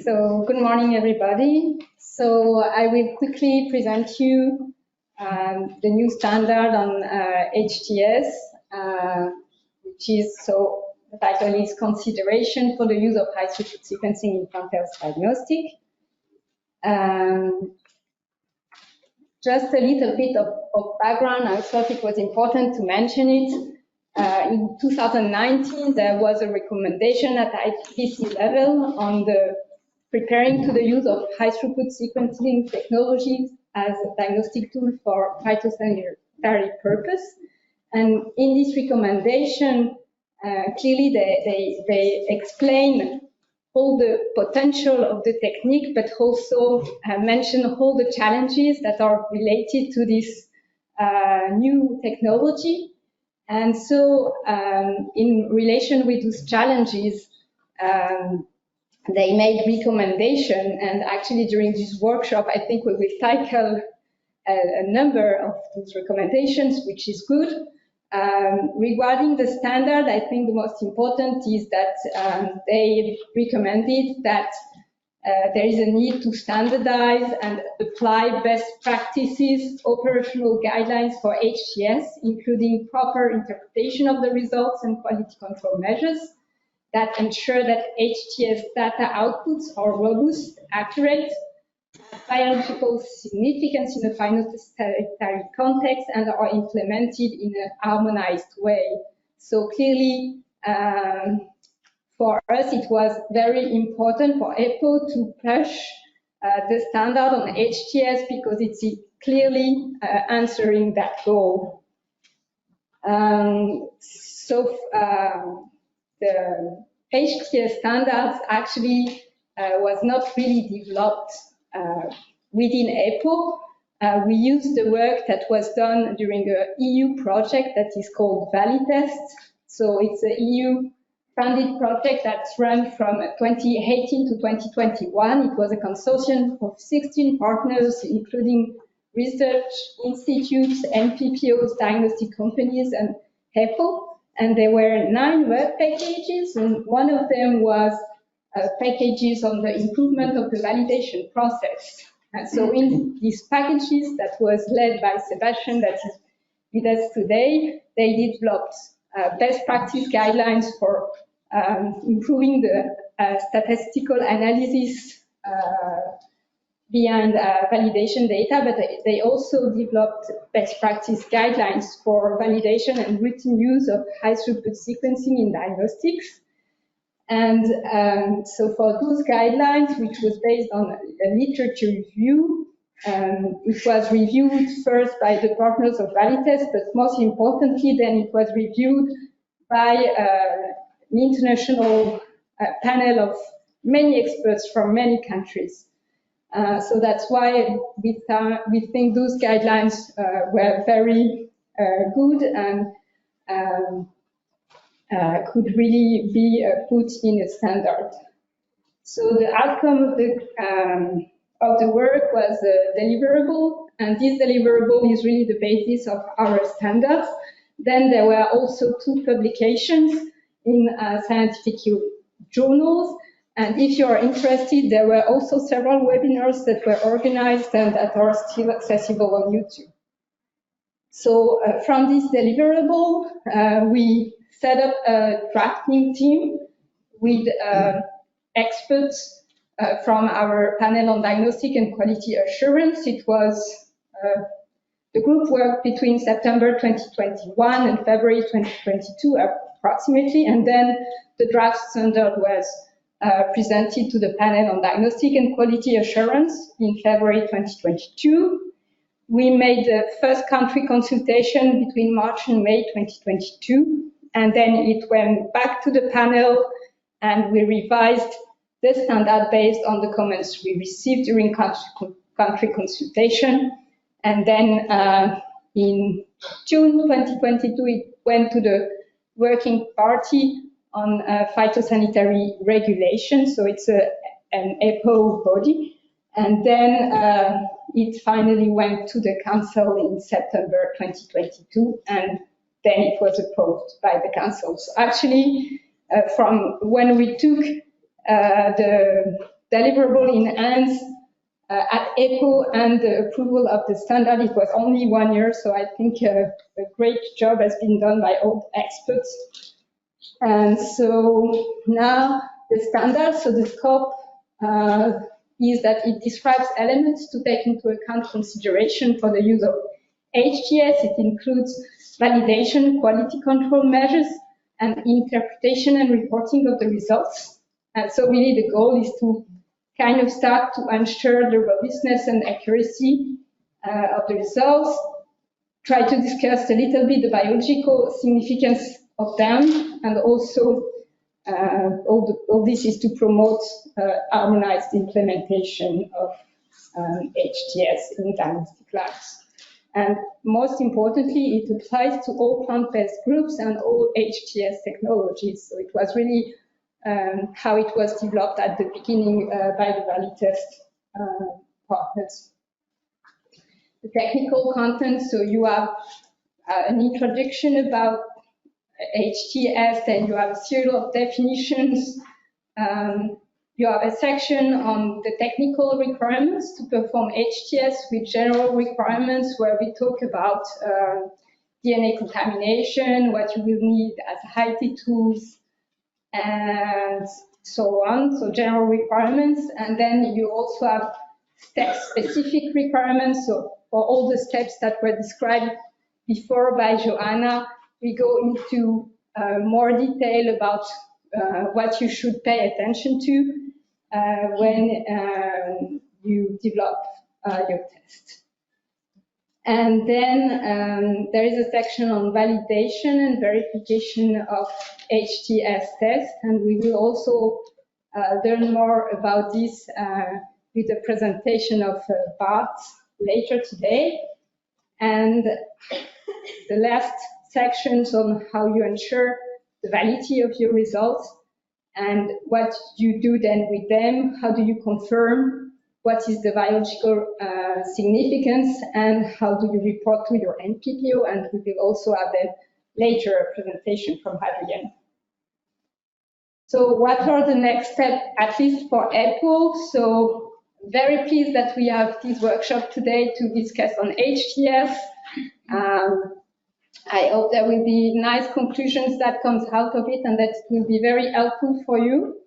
So good morning, everybody. So I will quickly present you the new standard on HTS, which is, so the title is Consideration for the Use of High-Throughput Sequencing in Plant Diagnostic. Just a little bit of background. I thought it was important to mention it. In 2019, there was a recommendation at IPPC level on the preparing to the use of high-throughput sequencing technologies as a diagnostic tool for phytosanitary purpose. And in this recommendation, clearly they explain all the potential of the technique, but also mention all the challenges that are related to this new technology. And so in relation with those challenges, they made recommendation, and actually during this workshop, I think we will tackle a number of those recommendations, which is good. Regarding the standard, I think the most important is that they recommended that there is a need to standardize and apply best practices, operational guidelines for HTS, including proper interpretation of the results and quality control measures that ensure that HTS data outputs are robust, accurate, biological significance in a phytosanitary context, and are implemented in a harmonized way. So clearly, for us, it was very important for EPPO to push the standard on HTS because it's clearly answering that goal. The HTS standards actually was not really developed within EPPO. We used the work that was done during an EU project that is called ValiTest. So it's an EU-funded project that's run from 2018 to 2021. It was a consortium of 16 partners, including research institutes, EPPOs, diagnostic companies, and EPPO. And there were 9 work packages, and one of them was packages on the improvement of the validation process. And so in these packages that was led by Sebastian, that is with us today, they developed best practice guidelines for improving the statistical analysis beyond validation data, but they also developed best practice guidelines for validation and routine use of high-throughput sequencing in diagnostics. And so for those guidelines, which was based on a literature review, it was reviewed first by the partners of ValiTest, but most importantly, then it was reviewed by an international panel of many experts from many countries. So that's why we think those guidelines were very good and could really be put in a standard. So the outcome of the work was a deliverable, and this deliverable is really the basis of our standards. Then there were also 2 publications in scientific journals. And if you are interested, there were also several webinars that were organized and that are still accessible on YouTube. So from this deliverable, we set up a drafting team with experts from our panel on diagnostic and quality assurance. It was the group worked between September 2021 and February 2022 approximately, and then the draft standard was presented to the panel on diagnostic and quality assurance in February 2022. We made the first country consultation between March and May 2022, and then it went back to the panel and we revised the standard based on the comments we received during country consultation. And then in June 2022, it went to the working party on phytosanitary regulation, so it's an EPPO body. And then it finally went to the Council in September 2022, and then it was approved by the Council. So actually, from when we took the deliverable in hands at EPPO and the approval of the standard. It was only 1 year, so I think a great job has been done by all experts. And so now the standard, so the scope is that it describes elements to take into account consideration for the use of HTS. It includes validation, quality control measures, and interpretation and reporting of the results. And so really the goal is to kind of start to ensure the robustness and accuracy of the results, try to discuss a little bit the biological significance of them, and also all this is to promote harmonized implementation of HTS in diagnostic labs. And most importantly, it applies to all plant-based groups and all HTS technologies. So it was really how it was developed at the beginning by the ValiTest partners. The technical content, so you have an introduction about HTS, then you have a serial of definitions. You have a section on the technical requirements to perform HTS with general requirements, where we talk about DNA contamination, what you will need as IT tools, and so on, so general requirements. And then you also have step-specific requirements, so for all the steps that were described before by Joanna, we go into more detail about what you should pay attention to when you develop your test. And then there is a section on validation and verification of HTS tests, and we will also learn more about this with the presentation of Bart later today. And the last sections on how you ensure the validity of your results and what you do then with them, how do you confirm what is the biological significance, and how do you report to your NPPO, and we will also have then later a presentation from Adrienne. So what are the next steps, at least for EPPO? So very pleased that we have this workshop today to discuss on HTS. I hope there will be nice conclusions that comes out of it, and that it will be very helpful for you.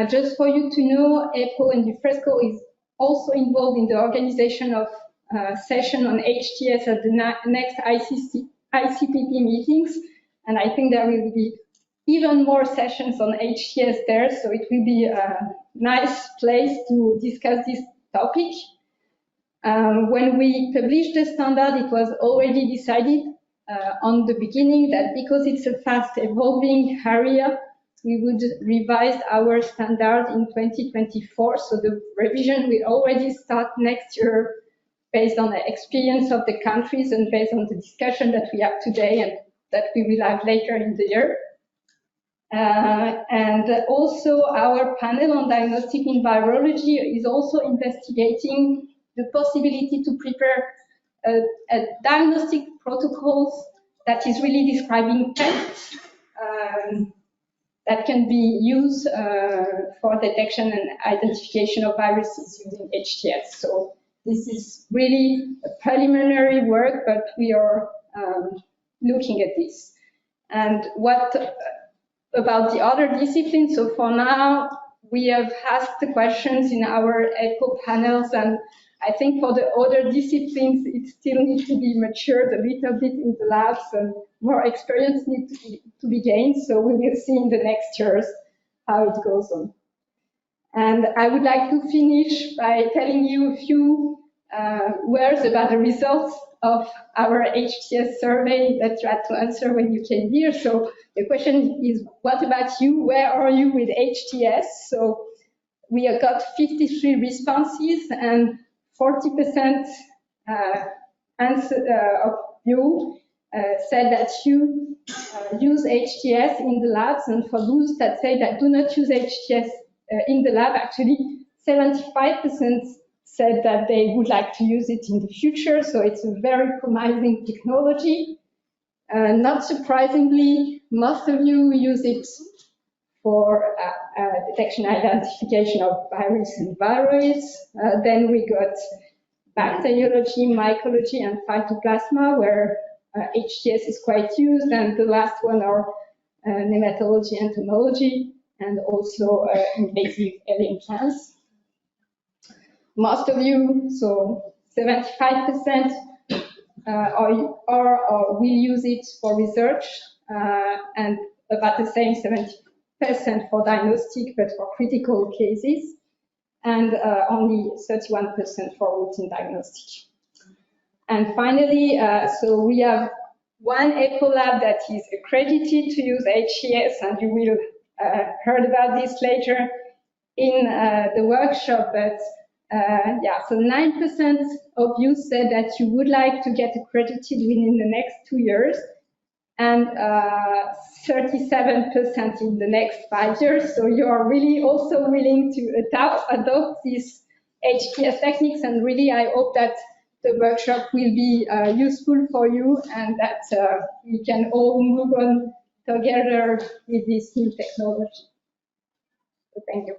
Just for you to know, EPPO and Dufresco is also involved in the organization of a session on HTS at the next ICPP meetings, and I think there will be even more sessions on HTS there, so it will be a nice place to discuss this topic. When we published the standard, it was already decided on the beginning that because it's a fast evolving area, we would revise our standard in 2024. So the revision will already start next year based on the experience of the countries and based on the discussion that we have today and that we will have later in the year. And also our panel on diagnostic in virology is also investigating the possibility to prepare a diagnostic protocols that is really describing tests that can be used for detection and identification of viruses using HTS. So this is really a preliminary work, but we are looking at this. And what about the other disciplines? So for now, we have asked the questions in our EPPO panels, and I think for the other disciplines, it still needs to be matured a little bit in the labs, and more experience needs to be gained. So we will see in the next years how it goes on. And I would like to finish by telling you a few words about the results of our HTS survey that you had to answer when you came here. So the question is, what about you? Where are you with HTS? So we have got 53 responses, and 40% of you said that you use HTS in the labs, and for those that say that do not use HTS in the lab, actually 75% said that they would like to use it in the future. So it's a very promising technology. Not surprisingly, most of you use it for detection identification of virus and viroids. Then we got bacteriology, mycology, and phytoplasma, where HTS is quite used. And the last one are nematology, entomology, and also invasive alien plants. Most of you, so 75%, are or will use it for research, and about the same 70% for diagnostic, but for critical cases, and only 31% for routine diagnostic. And finally, so we have one EPPO lab that is accredited to use HTS, and you will heard about this later in the workshop, but yeah, so 9% of you said that you would like to get accredited within the next 2 years, and 37% in the next 5 years. So you are really also willing to adopt these HTS techniques, and really I hope that the workshop will be useful for you, and that we can all move on together with this new technology. So thank you.